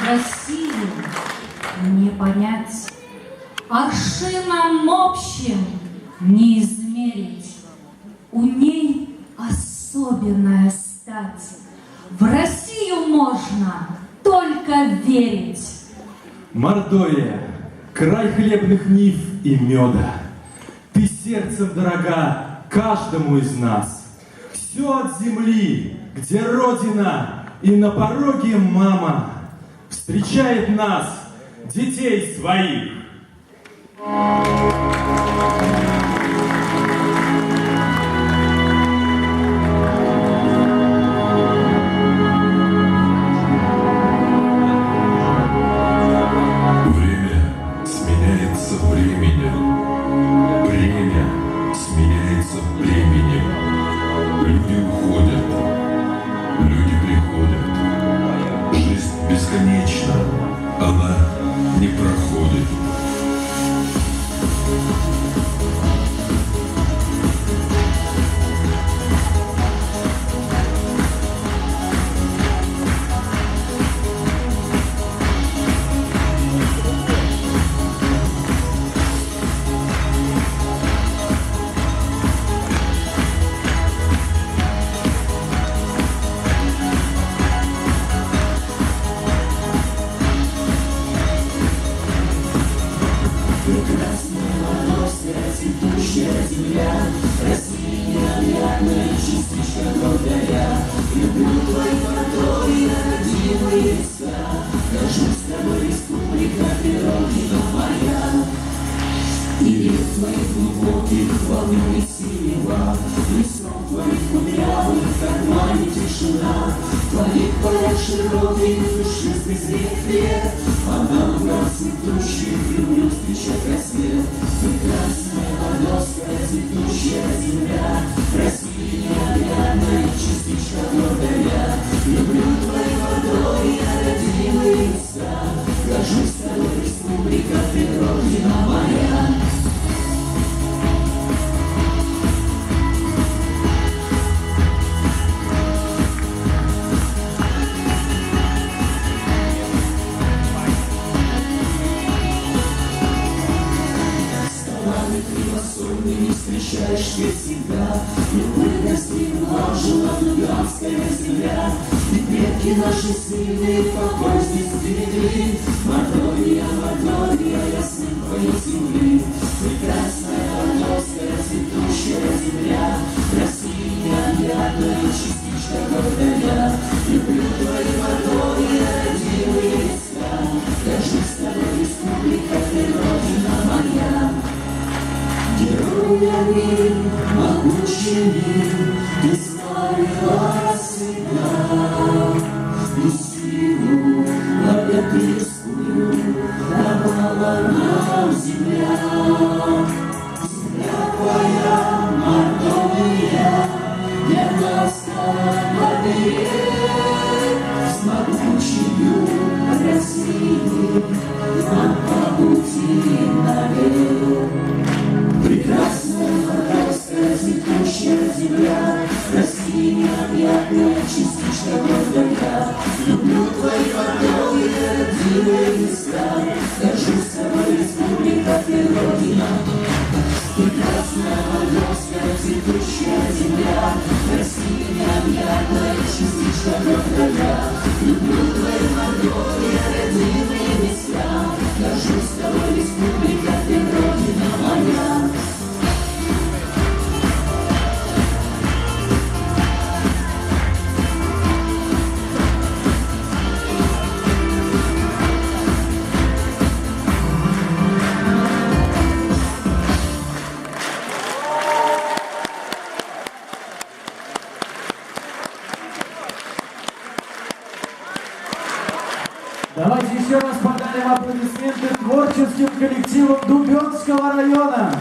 Россию не понять, аршином общим не измерить. У ней особенная стать. В Россию можно только верить. Мордовия, край хлебных нив и меда. Ты сердцем дорога каждому из нас. Все от земли, где Родина, и на пороге мама встречает нас, детей своих. Люди уходят, люди приходят. Жизнь бесконечна, она не проходит. Цветущая земля, Россия необъятная, частичка гордая. Люблю твои фронтовые родимые леса, горжусь тобой, республика, ты родина моя. И век твоих глубоких волнует синева, лесов твоих кудрявых, как мани тишина. В твоих полях широких, душистый свет, а нам гор цветущих, люблю встречать рассвет. Прекрасная Мордовская цветущая земля, Россия необъятная, частичка гордая. Люблю твои мордовые родимые леса, горжусь тобой, республика, ты родина моя. Не встречаешь ведь всегда, любых гостей вложила Луганская земля. Ведь предки наши сильные, покой здесь берегли. Мордовия, Мордовия, я сын твоей земли. Прекрасная Мордовская цветущая земля, Россия необъятная, частичка гордая. Люблю твои Мордовия, родимые леса, горжусь тобой, республика, ты родина моя. Героями могучими ты славила себя, и силу богатырскую давала нам земля. Земля твоя, Мордовия, Дедовская победа, с могучею Россией нам по пути навек. Прекрасная Мордовская цветущая земля, Россия необъятная, частичка гордая. Люблю твои мордовые родимые места, горжусь тобой, республика, ты родина. Прекрасная Мордовская цветущая земля, Россия необъятная, частичка гордая. Люблю твои мордовые родимые места, горжусь тобой, республика, ты родина моя. Давайте еще раз подарим аплодисменты творческим коллективам Дубенского района.